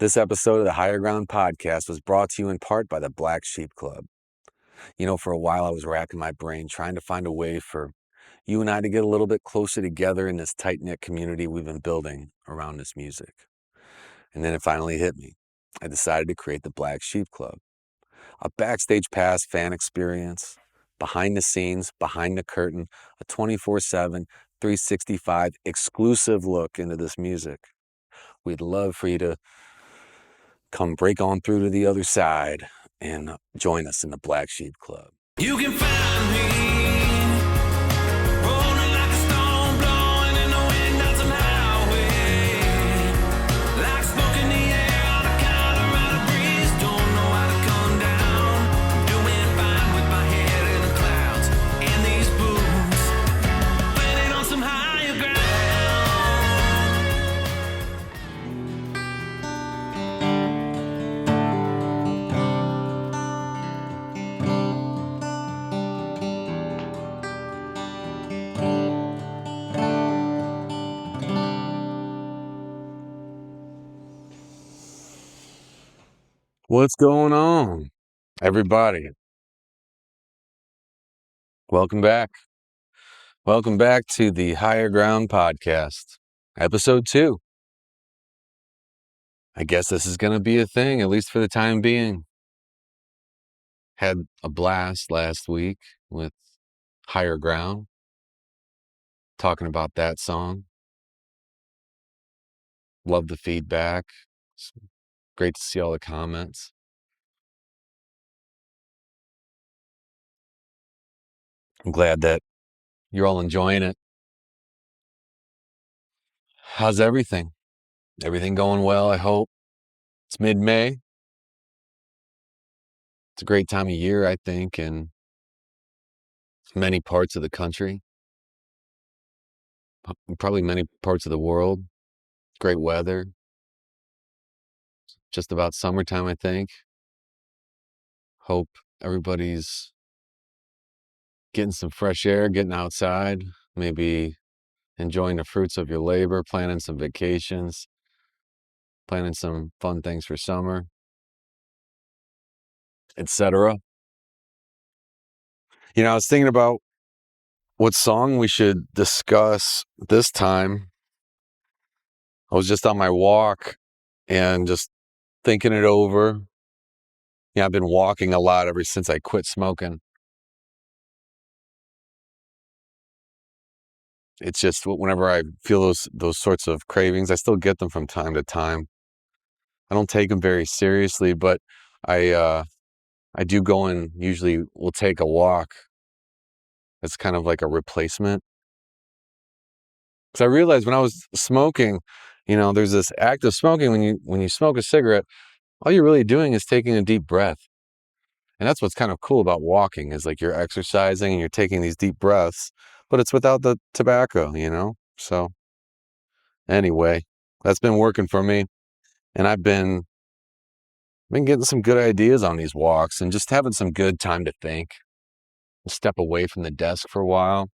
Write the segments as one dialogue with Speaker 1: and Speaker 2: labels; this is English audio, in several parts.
Speaker 1: This episode of the Higher Ground podcast was brought to you in part by the Black Sheep Club. For a while I was racking my brain trying to find a way for you and I to get a little bit closer together in this tight-knit community we've been building around this music. And then it finally hit me. I decided to create the Black Sheep Club, a backstage pass fan experience, behind the scenes, behind the curtain, a 24/7, 365 exclusive look into this music. We'd love for you to come break on through to the other side and join us in the Black Sheep Club.
Speaker 2: You can find me rolling like a stone, blowing in the wind down some highway, like smoke in the air on a Colorado breeze. Don't know how to come down. I'm doing fine with my head in the clouds and these boots, landing on some higher ground.
Speaker 1: What's going on, everybody? Welcome back. Welcome back to the Higher Ground podcast, episode 2. I guess this is going to be a thing, at least for the time being. Had a blast last week with Higher Ground, talking about that song. Love the feedback. It's great to see all the comments. I'm glad that you're all enjoying it. How's everything? Everything going well, I hope. It's mid-May. It's a great time of year, I think, in many parts of the country. Probably many parts of the world. Great weather. Just about summertime, I think. Hope everybody's getting some fresh air, getting outside, maybe enjoying the fruits of your labor, planning some vacations, planning some fun things for summer, etc. I was thinking about what song we should discuss this time. I was just on my walk and just thinking it over. I've been walking a lot ever since I quit smoking. It's just whenever I feel those sorts of cravings, I still get them from time to time. I don't take them very seriously, but I do go and usually will take a walk. It's kind of like a replacement. Because I realized when I was smoking, there's this act of smoking when you smoke a cigarette, all you're really doing is taking a deep breath. And that's what's kind of cool about walking, is like you're exercising and you're taking these deep breaths, but it's without the tobacco, So anyway, that's been working for me. And I've been getting some good ideas on these walks and just having some good time to think. Step away from the desk for a while,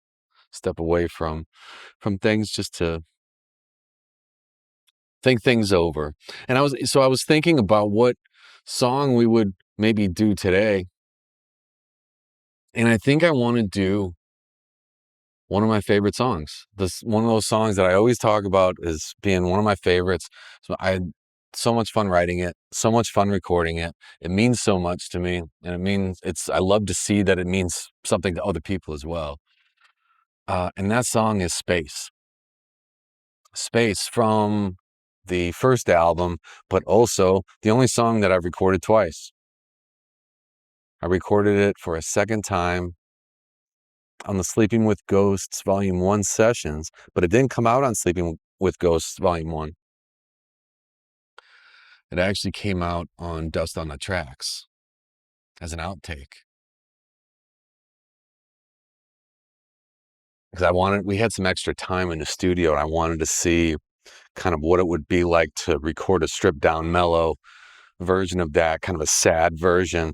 Speaker 1: step away from things just to think things over. And I was thinking about what song we would maybe do today. And I think I want to do one of my favorite songs. One of those songs that I always talk about as being one of my favorites. So I had so much fun writing it, so much fun recording it. It means so much to me. And I love to see that it means something to other people as well. And that song is Space. Space from the first album, but also the only song that I've recorded twice. I recorded it for a second time on the Sleeping with Ghosts Volume 1 sessions, but it didn't come out on Sleeping with Ghosts Volume 1. It actually came out on Dust on the Tracks as an outtake. Because we had some extra time in the studio, and I wanted to see kind of what it would be like to record a stripped down mellow version of that, kind of a sad version,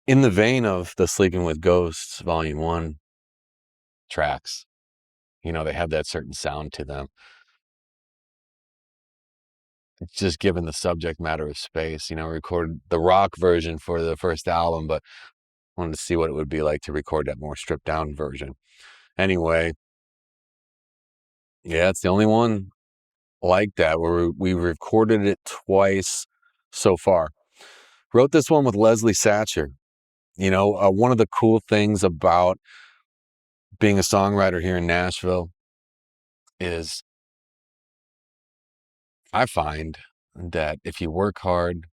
Speaker 1: in the vein of the Sleeping with Ghosts Volume 1 tracks. They have that certain sound to them. just given the subject matter of space. Recorded the rock version for the first album, but wanted to see what it would be like to record that more stripped down version. Anyway, yeah, it's the only one like that where we recorded it twice so far. Wrote this one with Leslie Satcher. One of the cool things about being a songwriter here in Nashville is I find that if you work hard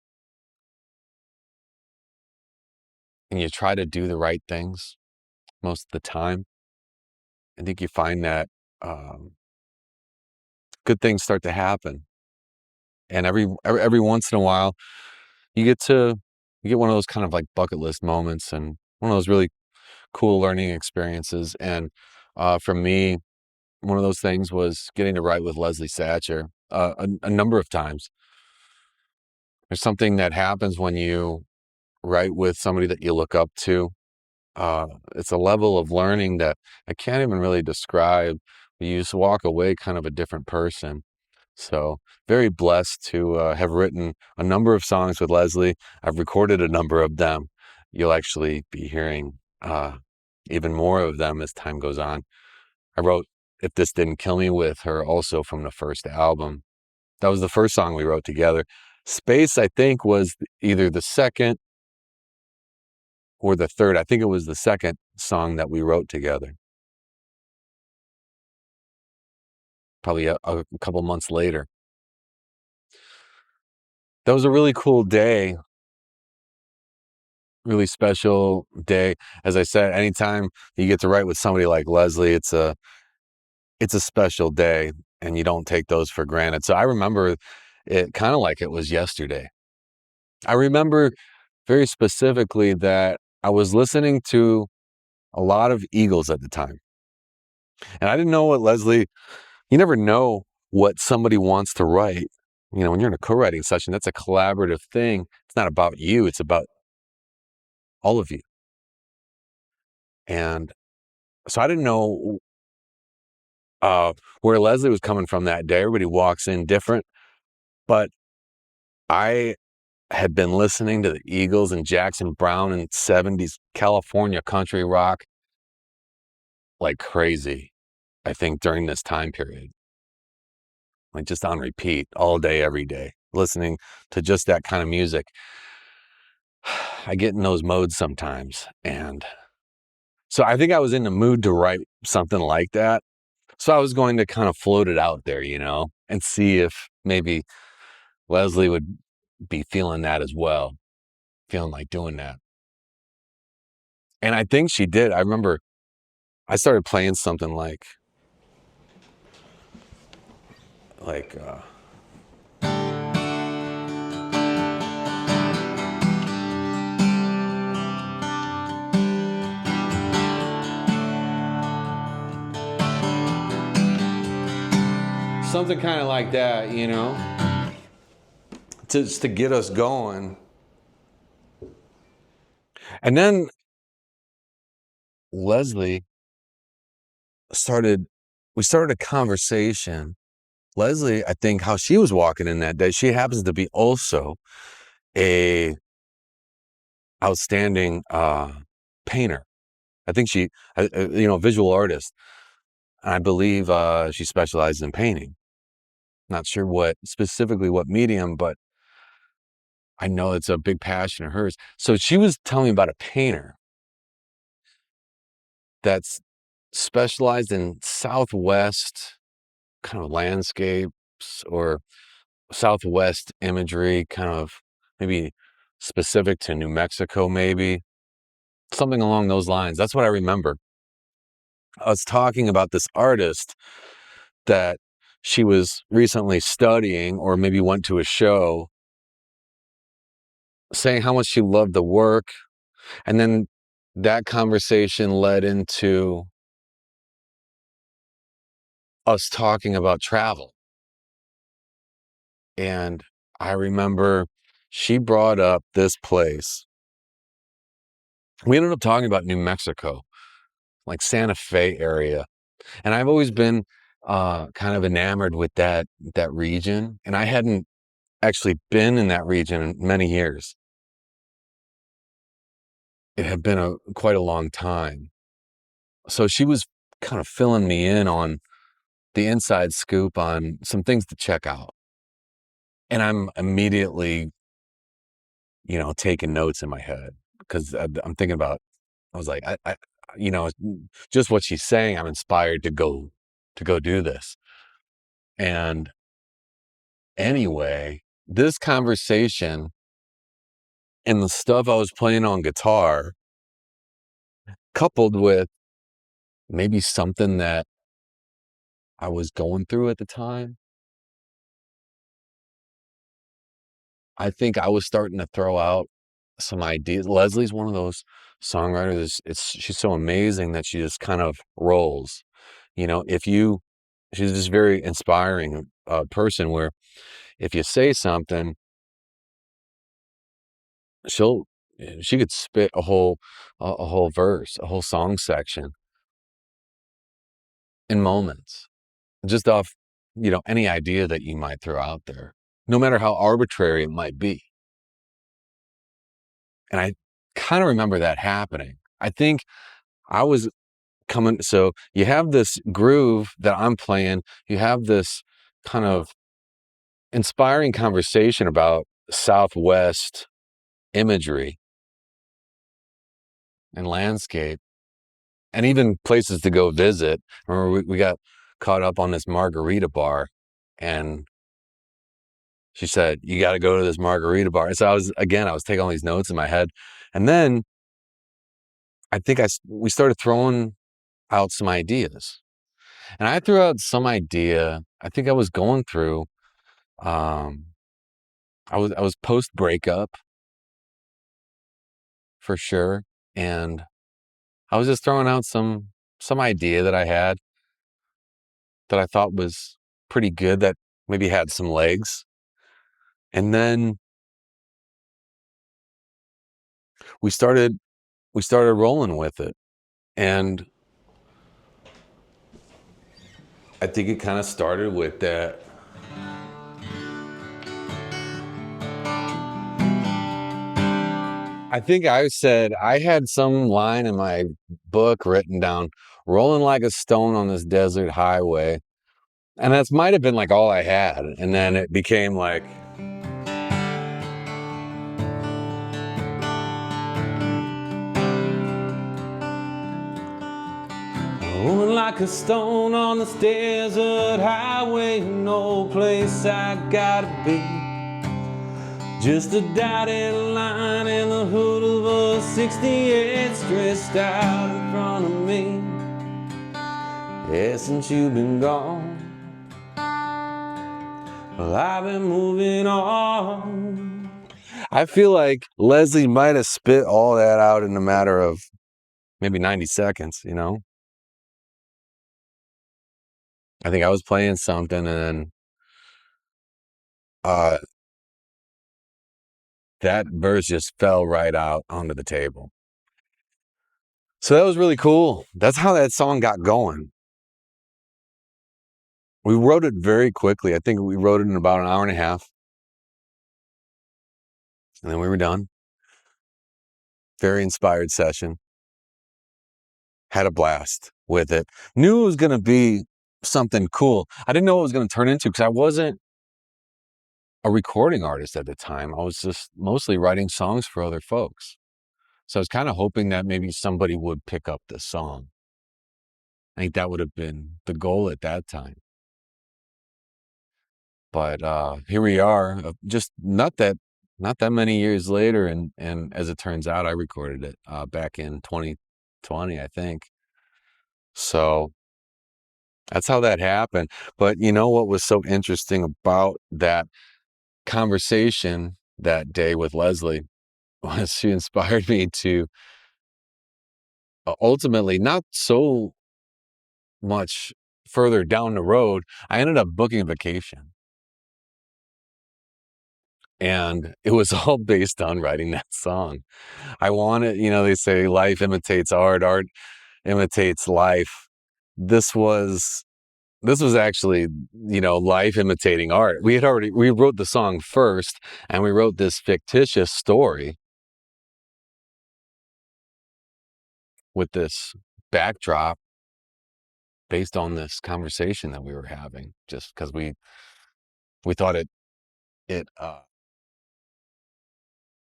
Speaker 1: and you try to do the right things most of the time, I think you find that um, good things start to happen. And every once in a while, you get one of those kind of like bucket list moments and one of those really cool learning experiences. And for me, one of those things was getting to write with Leslie Satcher a number of times. There's something that happens when you write with somebody that you look up to. It's a level of learning that I can't even really describe. You just walk away kind of a different person. So very blessed to have written a number of songs with Leslie. I've recorded a number of them. You'll actually be hearing even more of them as time goes on. I wrote If This Didn't Kill Me with her also from the first album. That was the first song we wrote together. Space, I think, was either the second or the third. I think it was the second song that we wrote together. Probably a couple months later. That was a really cool day, really special day. As I said, anytime you get to write with somebody like Leslie, it's a special day, and you don't take those for granted. So I remember it kind of like it was yesterday. I remember very specifically that I was listening to a lot of Eagles at the time. And I didn't know what Leslie, you never know what somebody wants to write. When you're in a co-writing session, that's a collaborative thing. It's not about you, it's about all of you. And so I didn't know where Leslie was coming from that day. Everybody walks in different, but I had been listening to the Eagles and Jackson Browne and 70s California country rock like crazy, I think, during this time period. Like just on repeat all day, every day, listening to just that kind of music. I get in those modes sometimes. And so I think I was in the mood to write something like that. So I was going to kind of float it out there, and see if maybe Leslie would be feeling that as well, feeling like doing that. And I think she did. I remember I started playing something like something kind of like that, just to get us going. And then Leslie we started a conversation. Leslie, I think how she was walking in that day, she happens to be also a outstanding painter. I think she, visual artist. I believe she specializes in painting. Not sure specifically what medium, but I know it's a big passion of hers. So she was telling me about a painter that's specialized in Southwest kind of landscapes or Southwest imagery, kind of maybe specific to New Mexico, maybe something along those lines. That's what I remember. I was talking about this artist that she was recently studying or maybe went to a show, saying how much she loved the work. And then that conversation led into us talking about travel. And I remember she brought up this place. We ended up talking about New Mexico, like Santa Fe area. And I've always been kind of enamored with that region. And I hadn't actually been in that region in many years. It had been quite a long time. So she was kind of filling me in on the inside scoop on some things to check out. And I'm immediately, taking notes in my head because I'm thinking about, I was like, you know, just what she's saying, I'm inspired to go do this. And anyway, this conversation and the stuff I was playing on guitar, coupled with maybe something that I was going through at the time, I think I was starting to throw out some ideas. Leslie's one of those songwriters. She's so amazing that she just kind of rolls. If you, she's this very inspiring person where if you say something, she'll she could spit a whole verse, a whole song section in moments, just off any idea that you might throw out there, no matter how arbitrary it might be. And I kind of remember that happening. I think I was coming. So you have this groove that I'm playing, you have this kind of inspiring conversation about Southwest imagery and landscape and even places to go visit. Remember, we got caught up on this margarita bar, and she said, "You got to go to this margarita bar." And so I was taking all these notes in my head. And then I think we started throwing out some ideas. And I threw out some idea. I think I was going through, um, I was post breakup for sure. And I was just throwing out some idea that I had that I thought was pretty good, that maybe had some legs. And then we started we started rolling with it. And I think it kind of started with that. I think I said I had some line in my book written down, rolling like a stone on this desert highway. And that might have been like all I had. And then it became like, rolling like a stone on this desert highway, no place I gotta be. Just a dotted line in the hood of a 68 stretched out in front of me. Yeah, since you've been gone, well, I've been moving on. I feel like Leslie might have spit all that out in a matter of maybe 90 seconds, I think I was playing something, and then uh, that verse just fell right out onto the table. So that was really cool. That's how that song got going. We wrote it very quickly. I think we wrote it in about an hour and a half, and then we were done. Very inspired session. Had a blast with it. Knew it was going to be something cool. I didn't know what it was going to turn into because I wasn't a recording artist at the time. I was just mostly writing songs for other folks. So I was kind of hoping that maybe somebody would pick up the song. I think that would have been the goal at that time. But here we are, just not that many years later, and as it turns out, I recorded it back in 2020, I think. So that's how that happened. But you know what was so interesting about that conversation that day with Leslie was she inspired me to ultimately, not so much further down the road, I ended up booking a vacation. And it was all based on writing that song. I wanted, they say life imitates art, art imitates life. This was this was actually, life imitating art. We wrote the song first, and we wrote this fictitious story with this backdrop based on this conversation that we were having, just because we thought it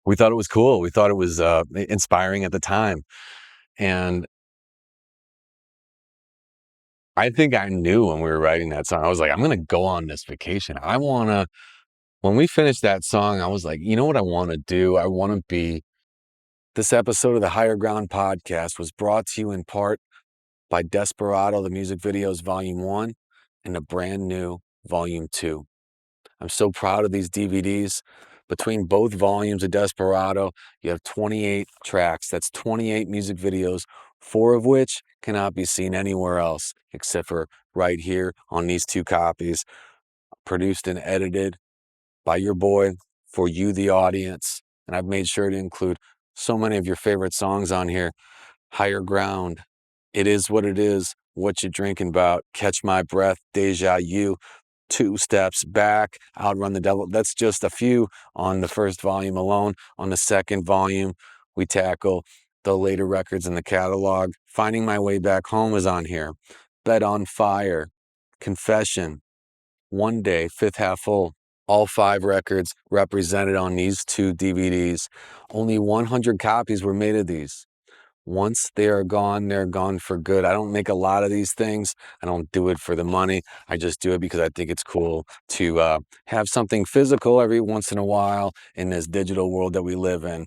Speaker 1: we thought it was cool. We thought it was inspiring at the time. And I think I knew when we were writing that song, I was like, I'm going to go on this vacation. When we finished that song, I was like, you know what I want to do? I want to be, this episode of the Higher Ground podcast was brought to you in part by Desperado, the music videos, volume 1, and the brand new volume 2. I'm so proud of these DVDs. Between both volumes of Desperado, you have 28 tracks. That's 28 music videos, 4 of which cannot be seen anywhere else except for right here on these 2 copies, produced and edited by your boy for you, the audience. And I've made sure to include so many of your favorite songs on here. Higher Ground, It Is What It Is, What You Drinking About, Catch My Breath, Deja You, 2 Steps Back, Outrun the Devil. That's just a few on the first volume alone. On the second volume, we tackle the later records in the catalog. Finding My Way Back Home is on here. Bed on Fire, Confession, One Day, Fifth Half Full. All 5 records represented on these 2 DVDs. Only 100 copies were made of these. Once they are gone, they're gone for good. I don't make a lot of these things. I don't do it for the money. I just do it because I think it's cool to have something physical every once in a while in this digital world that we live in.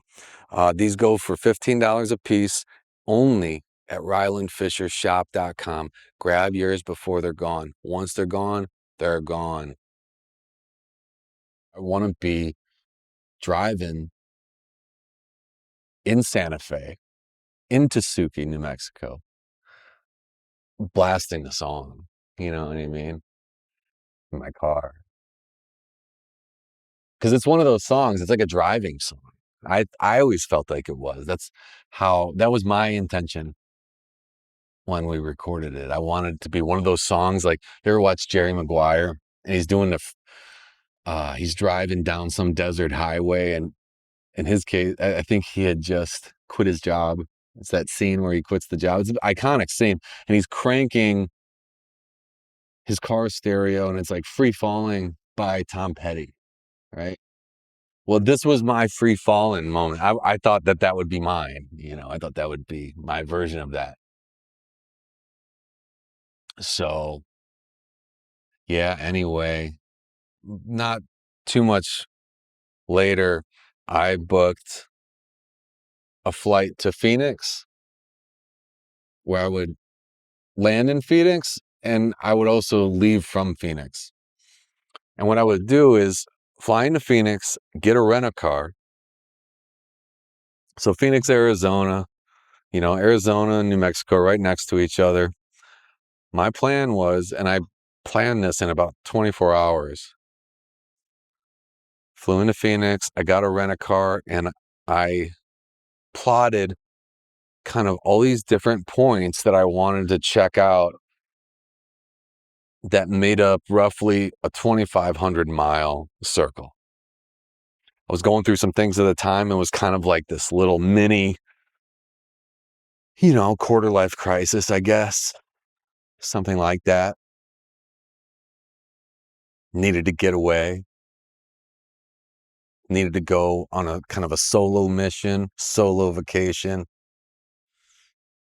Speaker 1: These go for $15 a piece only at rylandfishershop.com. Grab yours before they're gone. Once they're gone, they're gone. I want to be driving in Santa Fe into Suki, New Mexico, blasting the song, you know what I mean, in my car. Because it's one of those songs, it's like a driving song. I always felt like it was. That was my intention when we recorded it. I wanted it to be one of those songs, like, you ever watch Jerry Maguire? And he's doing he's driving down some desert highway, and in his case, I think he had just quit his job. It's that scene where he quits the job. It's an iconic scene, and he's cranking his car stereo, and it's like Free Falling by Tom Petty, right? Well, this was my free falling moment. I thought that would be mine. I thought that would be my version of that. So, yeah, anyway, not too much later, I booked a flight to Phoenix where I would land in Phoenix, and I would also leave from Phoenix. And what I would do is fly into Phoenix, get a rent-a-car. So Phoenix, Arizona, Arizona and New Mexico right next to each other. My plan was, and I planned this in about 24 hours, flew into Phoenix, I got a rent-a-car, and I plotted kind of all these different points that I wanted to check out that made up roughly a 2,500 mile circle. I was going through some things at the time. It was kind of like this little mini, quarter life crisis, I guess. Something like that. Needed to get away. Needed to go on a kind of a solo mission, solo vacation.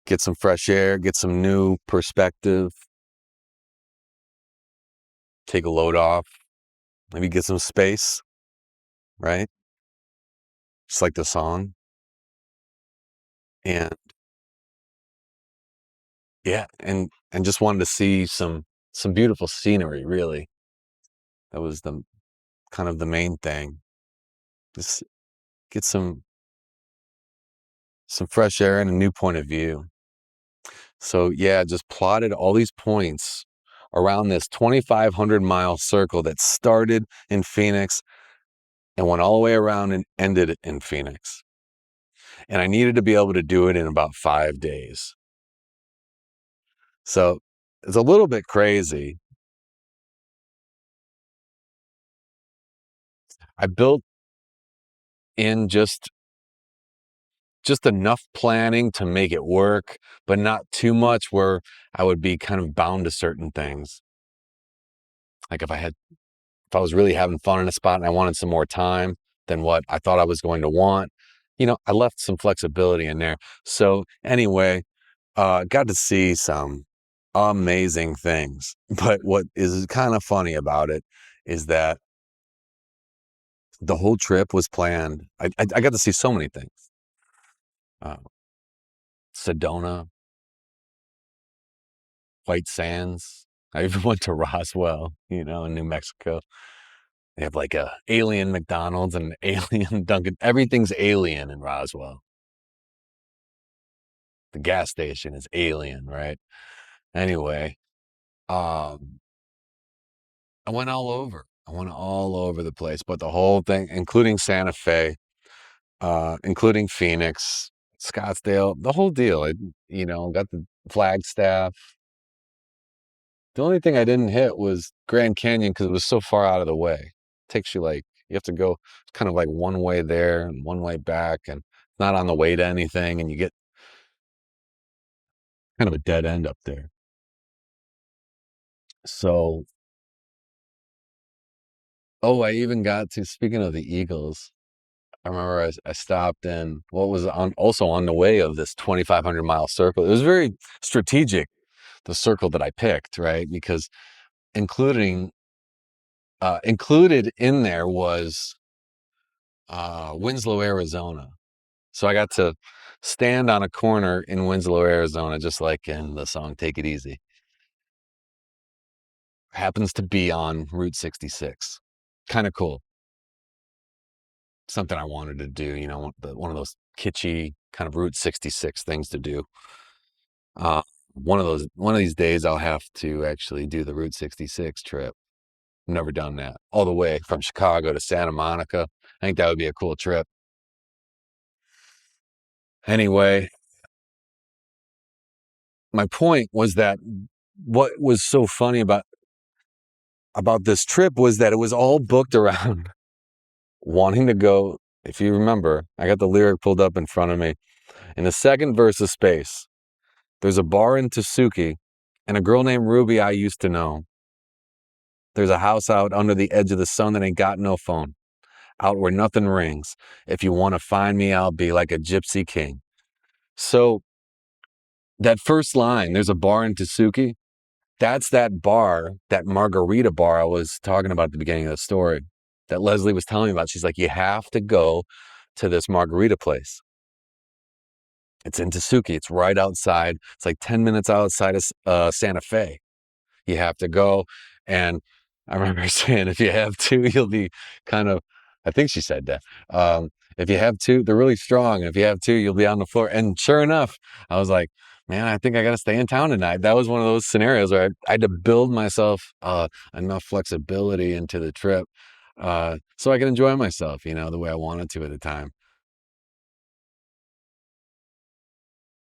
Speaker 1: Get some fresh air, get some new perspective. Take a load off. Maybe get some space, right? Just like the song. And yeah, and just wanted to see some beautiful scenery, really. That was the kind of the main thing. Just get some fresh air and a new point of view. So yeah, just plotted all these points around this 2,500 mile circle that started in Phoenix and went all the way around and ended in Phoenix. And I needed to be able to do it in about 5 days. So it's a little bit crazy, I built in just enough planning to make it work, but not too much where I would be kind of bound to certain things. Like if I was really having fun in a spot and I wanted some more time than what I thought I was going to want, I left some flexibility in there. So anyway, got to see some amazing things. But what is kind of funny about it is that the whole trip was planned. I got to see so many things. Uh, Sedona, White Sands. I even went to Roswell, in New Mexico. They have like a alien McDonald's and an alien Dunkin'. Everything's alien in Roswell. The gas station is alien, right? Anyway, um, I went all over. I went all over the place, but the whole thing, including Santa Fe, including Phoenix, Scottsdale, the whole deal. Got the Flagstaff. The only thing I didn't hit was Grand Canyon because it was so far out of the way. It takes you you have to go kind of like one way there and one way back, and not on the way to anything, and you get kind of a dead end up there. So, oh, I even got to, speaking of the Eagles, I remember I stopped in what was also on the way of this 2,500-mile circle. It was very strategic, the circle that I picked, right? Because including included in there was Winslow, Arizona. So I got to stand on a corner in Winslow, Arizona, just like in the song "Take It Easy." Happens to be on Route 66. Kind of cool. Something I wanted to do, one of those kitschy kind of Route 66 things to do. One of these days I'll have to actually do the Route 66 trip. Never done that. All the way from Chicago to Santa Monica. I think that would be a cool trip. Anyway, my point was that what was so funny about this trip was that it was all booked around wanting to go. If you remember, I got the lyric pulled up in front of me. In the second verse of Space, there's a bar in Tasuki and a girl named Ruby I used to know. There's a house out under the edge of the sun that ain't got no phone. Out where nothing rings. If you want to find me, I'll be like a gypsy king. So that first line, there's a bar in Tasuki. That's that bar, that margarita bar I was talking about at the beginning of the story that Leslie was telling me about. She's like, you have to go to this margarita place. It's in Tasuki. It's right outside. It's like 10 minutes outside of Santa Fe. You have to go. And I remember saying, if you have two, you'll be kind of, I think she said that. If you have two, they're really strong. And if you have two, you'll be on the floor. And sure enough, I was like, man, I think I got to stay in town tonight. That was one of those scenarios where I had to build myself enough flexibility into the trip so I could enjoy myself, the way I wanted to at the time.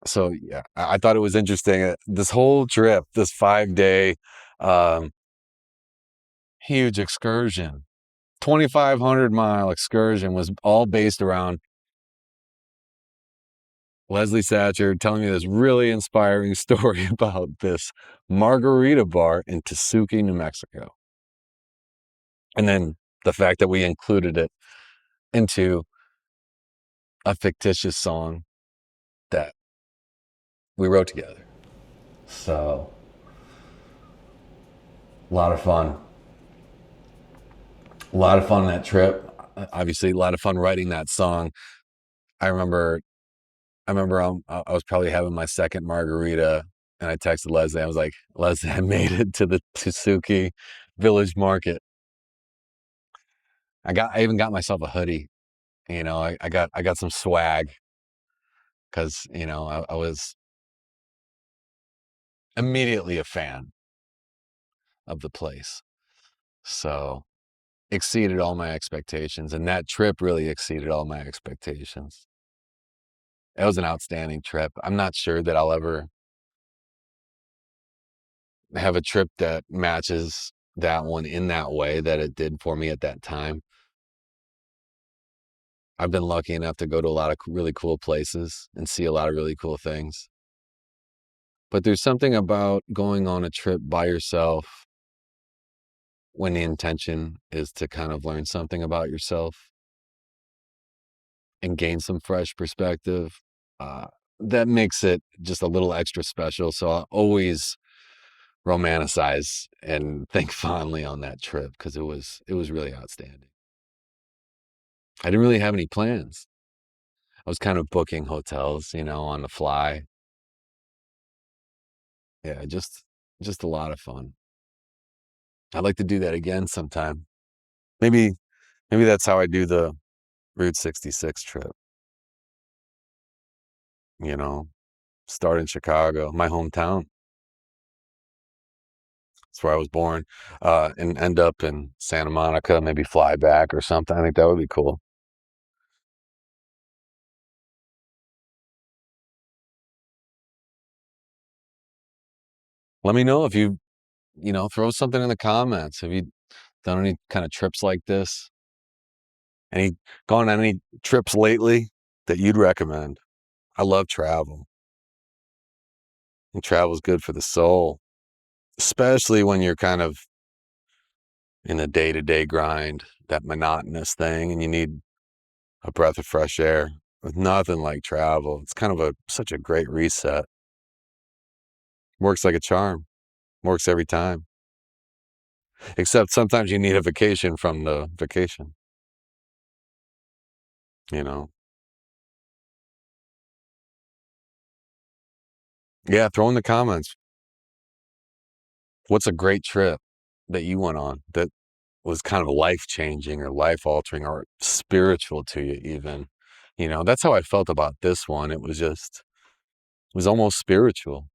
Speaker 1: So yeah, I thought it was interesting. This whole trip, this 5-day, um, huge excursion, 2,500-mile excursion was all based around Leslie Satcher telling me this really inspiring story about this margarita bar in Tasuki, New Mexico. And then the fact that we included it into a fictitious song that we wrote together. So, a lot of fun. A lot of fun that trip. Obviously, a lot of fun writing that song. I remember I was probably having my second margarita, and I texted Leslie. I was like, Leslie, I made it to the Tsuki Village Market. I even got myself a hoodie. I got some swag because I was immediately a fan of the place. So exceeded all my expectations, and that trip really exceeded all my expectations. It was an outstanding trip. I'm not sure that I'll ever have a trip that matches that one in that way that it did for me at that time. I've been lucky enough to go to a lot of really cool places and see a lot of really cool things. But there's something about going on a trip by yourself when the intention is to kind of learn something about yourself and gain some fresh perspective. Uh, that makes it just a little extra special. So I always romanticize and think fondly on that trip because it was really outstanding. I didn't really have any plans. I was kind of booking hotels, on the fly. Yeah, just a lot of fun. I'd like to do that again sometime. Maybe maybe that's how I do the Route 66 trip, you know, start in Chicago, my hometown. That's where I was born, and end up in Santa Monica, maybe fly back or something. I think that would be cool. Let me know if throw something in the comments. Have you done any kind of trips like this? Any Gone on any trips lately that you'd recommend? I love travel. And travel's good for the soul, especially when you're kind of in a day-to-day grind, that monotonous thing, and you need a breath of fresh air. With nothing like travel. It's kind of such a great reset. Works like a charm. Works every time. Except sometimes you need a vacation from the vacation, you know? Yeah, throw in the comments. What's a great trip that you went on that was kind of life-changing or life-altering or spiritual to you even? That's how I felt about this one. It was almost spiritual,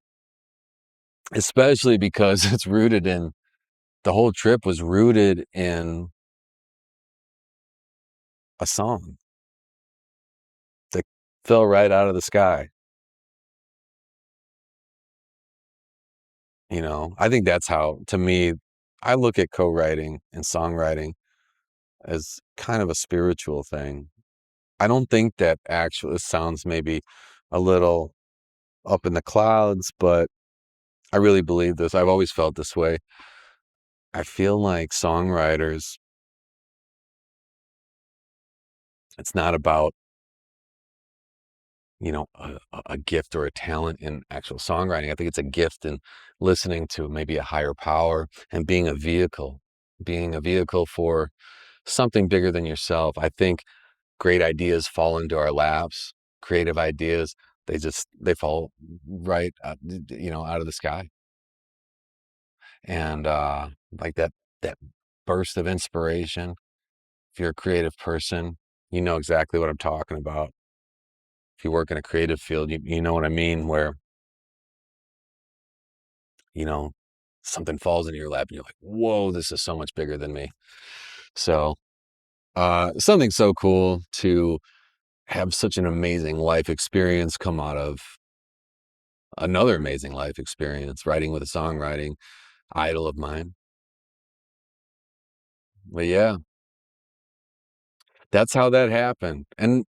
Speaker 1: especially because the whole trip was rooted in a song that fell right out of the sky. I think that's how, to me, I look at co-writing and songwriting as kind of a spiritual thing. I don't think that actually, it sounds maybe a little up in the clouds, but I really believe this. I've always felt this way. I feel like songwriters, it's not about, a gift or a talent in actual songwriting. I think it's a gift in listening to maybe a higher power and being a vehicle for something bigger than yourself. I think great ideas fall into our laps, creative ideas, they fall right out of the sky. And like that burst of inspiration, if you're a creative person, you know exactly what I'm talking about. If you work in a creative field, you know what I mean, where, you know, something falls into your lap and you're like, whoa, this is so much bigger than me. So something so cool to have such an amazing life experience come out of another amazing life experience, writing with a songwriting idol of mine. But yeah, that's how that happened. And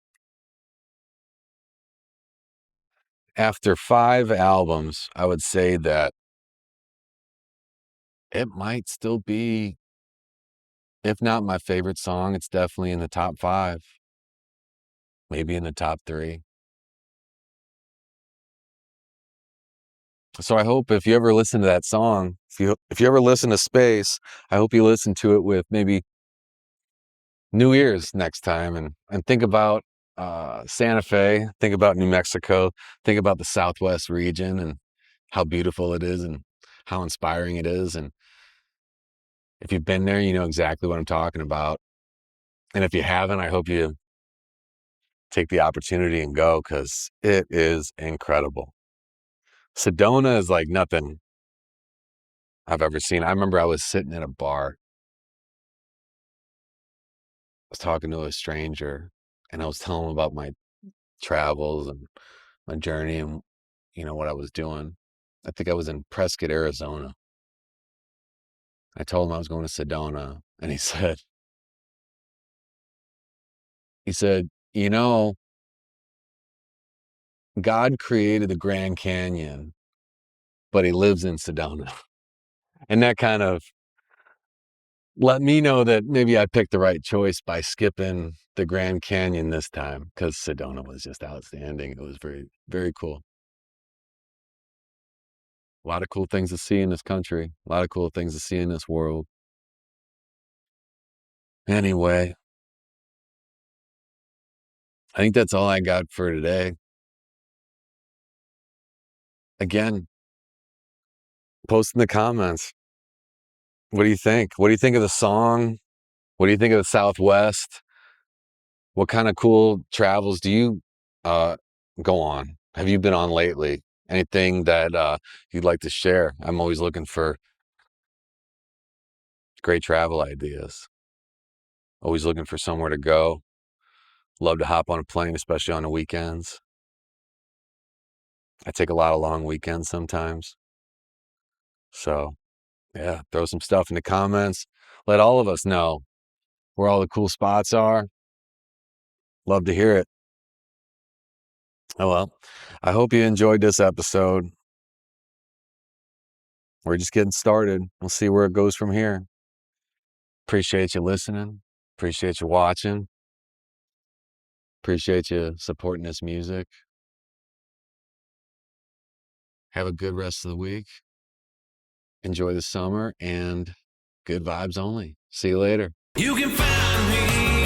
Speaker 1: after 5 albums, I would say that it might still be, if not my favorite song, it's definitely in the top 5, maybe in the top 3. So I hope if you ever listen to that song, if you ever listen to Space, I hope you listen to it with maybe new ears next time and think about Santa Fe, think about New Mexico, think about the Southwest region and how beautiful it is and how inspiring it is. And if you've been there, you know exactly what I'm talking about. And if you haven't, I hope you take the opportunity and go because it is incredible. Sedona is like nothing I've ever seen. I remember I was sitting in a bar, I was talking to a stranger, and I was telling him about my travels and my journey and what I was doing. I think I was in Prescott, Arizona. I told him I was going to Sedona, and he said, you know, God created the Grand Canyon, but he lives in Sedona. And that kind of let me know that maybe I picked the right choice by skipping the Grand Canyon this time, because Sedona was just outstanding. It was very, very cool. A lot of cool things to see in this country, a lot of cool things to see in this world. Anyway, I think that's all I got for today. Again, post in the comments. What do you think? What do you think of the song? What do you think of the Southwest? What kind of cool travels do you uh, go on? Have you been on lately? Anything that you'd like to share? I'm always looking for great travel ideas. Always looking for somewhere to go. Love to hop on a plane, especially on the weekends. I take a lot of long weekends sometimes. So, yeah, throw some stuff in the comments. Let all of us know where all the cool spots are. Love to hear it. Oh, well, I hope you enjoyed this episode. We're just getting started. We'll see where it goes from here. Appreciate you listening. Appreciate you watching. Appreciate you supporting this music. Have a good rest of the week. Enjoy the summer and good vibes only. See you later.
Speaker 2: You can find me